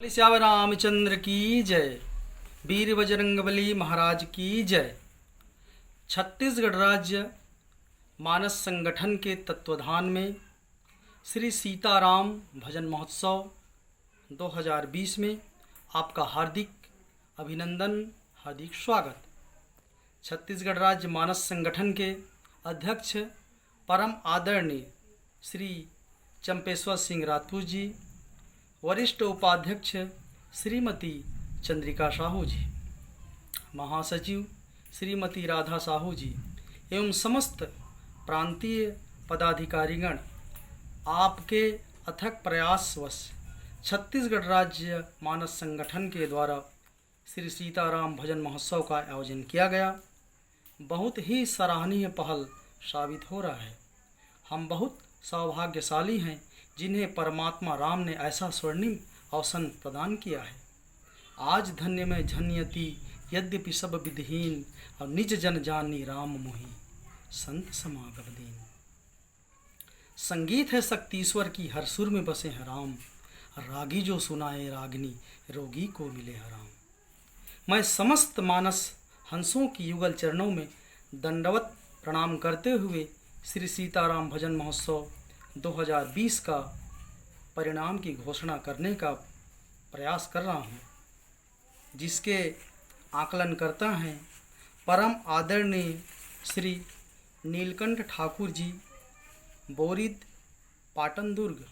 बोले श्याम रामचंद्र की जय। वीर बजरंगबली महाराज की जय। छत्तीसगढ़ राज्य मानस संगठन के तत्वाधान में श्री सीताराम भजन महोत्सव 2020 में आपका हार्दिक अभिनंदन, हार्दिक स्वागत। छत्तीसगढ़ राज्य मानस संगठन के अध्यक्ष परम आदरणीय श्री चंपेश्वर सिंह राजपूत जी, वरिष्ठ उपाध्यक्ष श्रीमती चंद्रिका साहू जी, महासचिव श्रीमती राधा साहू जी एवं समस्त प्रांतीय पदाधिकारीगण आपके अथक प्रयासवश छत्तीसगढ़ राज्य मानस संगठन के द्वारा श्री सीताराम भजन महोत्सव का आयोजन किया गया। बहुत ही सराहनीय पहल साबित हो रहा है। हम बहुत सौभाग्यशाली हैं जिन्हें परमात्मा राम ने ऐसा स्वर्णिम अवसर प्रदान किया है। आज धन्य में धन्यति यद्यपि सब विधिहीन, और निज जन जानी राम मोहि संत समागम दीन। संगीत है शक्तिश्वर की, हर सुर में बसे हैं राम, रागी जो सुनाए रागिनी, रोगी को मिले हराम। मैं समस्त मानस हंसों की युगल चरणों में दंडवत प्रणाम करते हुए श्री सीताराम भजन महोत्सव 2020 का परिणाम की घोषणा करने का प्रयास कर रहा हूँ, जिसके आकलन करता हैं परम आदरणीय श्री नीलकंठ ठाकुर जी, बोरिद पाटन दुर्ग,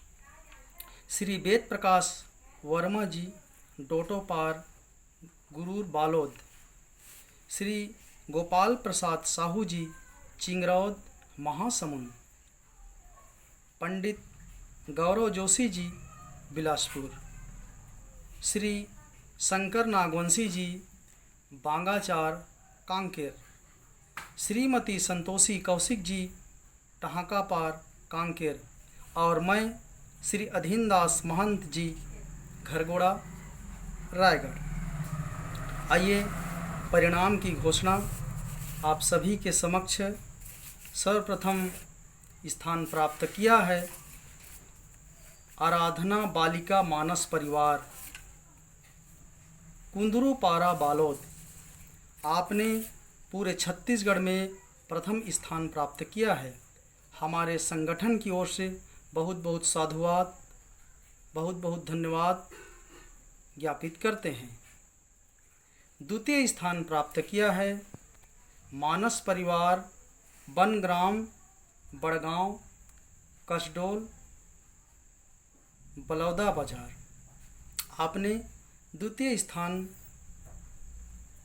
श्री वेद प्रकाश वर्मा जी, डोटोपार गुरूर बालोद, श्री गोपाल प्रसाद साहू जी, चिंगरौद महासमुंद, पंडित गौरव जोशी जी, बिलासपुर, श्री शंकर नागवंशी जी, बांगाचार कांकेर, श्रीमती संतोषी कौशिक जी, टहाकापार कांकेर, और मैं श्री अधीन दास महंत जी, घरगोड़ा रायगढ़। आइए परिणाम की घोषणा आप सभी के समक्ष। सर्वप्रथम स्थान प्राप्त किया है आराधना बालिका मानस परिवार, कुंदरूपारा बालोद। आपने पूरे छत्तीसगढ़ में प्रथम स्थान प्राप्त किया है। हमारे संगठन की ओर से बहुत बहुत साधुवाद, बहुत बहुत धन्यवाद ज्ञापित करते हैं। द्वितीय स्थान प्राप्त किया है मानस परिवार बनग्राम बड़गांव कसडोल बलौदा बाजार। आपने द्वितीय स्थान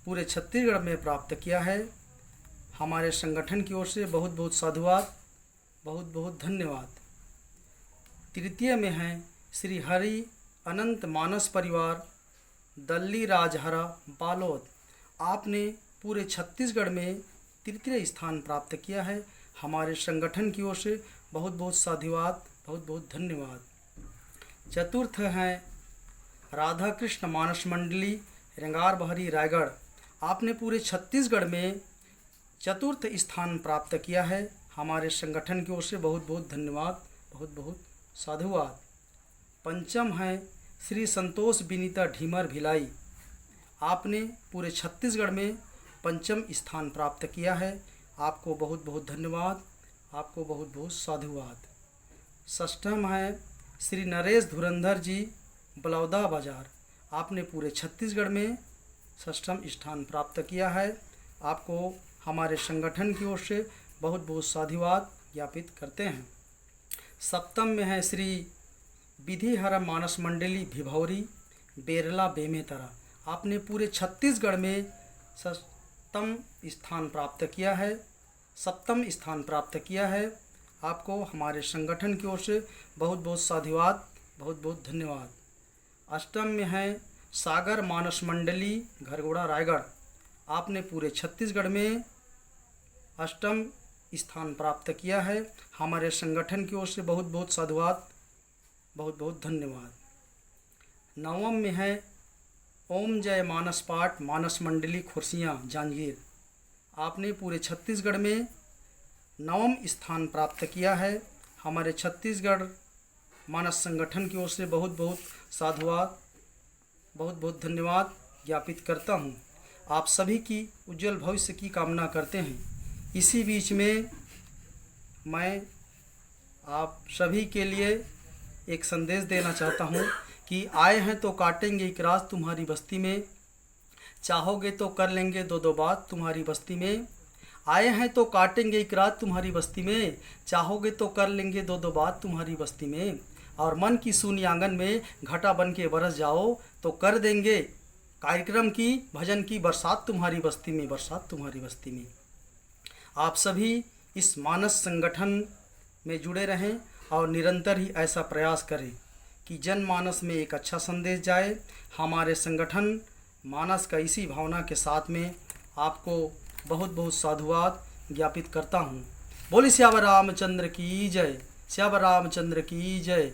पूरे छत्तीसगढ़ में प्राप्त किया है। हमारे संगठन की ओर से बहुत बहुत साधुवाद, बहुत बहुत धन्यवाद। तृतीय में है श्री हरि अनंत मानस परिवार दल्ली राजहरा बालोद। आपने पूरे छत्तीसगढ़ में तृतीय स्थान प्राप्त किया है। हमारे संगठन की ओर से बहुत बहुत साधुवाद, बहुत बहुत धन्यवाद। चतुर्थ हैं राधा कृष्ण मानस मंडली रंगार बहरी रायगढ़। आपने पूरे छत्तीसगढ़ में चतुर्थ स्थान प्राप्त किया है। हमारे संगठन की ओर से बहुत बहुत धन्यवाद, बहुत बहुत साधुवाद। पंचम है श्री संतोष विनीता ढीमर भिलाई। आपने पूरे छत्तीसगढ़ में पंचम स्थान प्राप्त किया है। आपको बहुत बहुत धन्यवाद, आपको बहुत बहुत साधुवाद। षष्ठम है श्री नरेश धुरंधर जी, बलौदा बाजार। आपने पूरे छत्तीसगढ़ में षष्ठम स्थान प्राप्त किया है। आपको हमारे संगठन की ओर से बहुत बहुत साधुवाद ज्ञापित करते हैं। सप्तम में है श्री विधिहर मानस मंडली भिभौरी बेरला बेमेतरा। आपने पूरे छत्तीसगढ़ में सप्तम स्थान प्राप्त किया है, सप्तम स्थान प्राप्त किया है। आपको हमारे संगठन की ओर से बहुत बहुत साधुवाद, बहुत बहुत धन्यवाद। अष्टम में है सागर मानस मंडली घरगोड़ा रायगढ़। आपने पूरे छत्तीसगढ़ में अष्टम स्थान प्राप्त किया है। हमारे संगठन की ओर से बहुत बहुत साधुवाद, बहुत बहुत धन्यवाद। नवम में है ओम जय मानस पाठ मानस मंडली खुर्सियाँ जांजगीर। आपने पूरे छत्तीसगढ़ में नवम स्थान प्राप्त किया है। हमारे छत्तीसगढ़ मानस संगठन की ओर से बहुत बहुत साधुवाद, बहुत बहुत धन्यवाद ज्ञापित करता हूँ। आप सभी की उज्जवल भविष्य की कामना करते हैं। इसी बीच में मैं आप सभी के लिए एक संदेश देना चाहता हूँ कि आए हैं तो काटेंगे एक रात तुम्हारी बस्ती में, चाहोगे तो कर लेंगे दो दो बात तुम्हारी बस्ती में। आए हैं तो काटेंगे एक रात तुम्हारी बस्ती में, चाहोगे तो कर लेंगे दो दो बात तुम्हारी बस्ती में। और मन की शून्य आंगन में घटा बन के बरस जाओ तो कर देंगे कार्यक्रम की भजन की बरसात तुम्हारी बस्ती में, बरसात तुम्हारी बस्ती में। आप सभी इस मानस संगठन में जुड़े रहें और निरंतर ही ऐसा प्रयास करें कि जनमानस में एक अच्छा संदेश जाए। हमारे संगठन मानस का इसी भावना के साथ में आपको बहुत बहुत साधुवाद ज्ञापित करता हूँ। बोले श्याम रामचंद्र की जय, श्याम रामचंद्र की जय।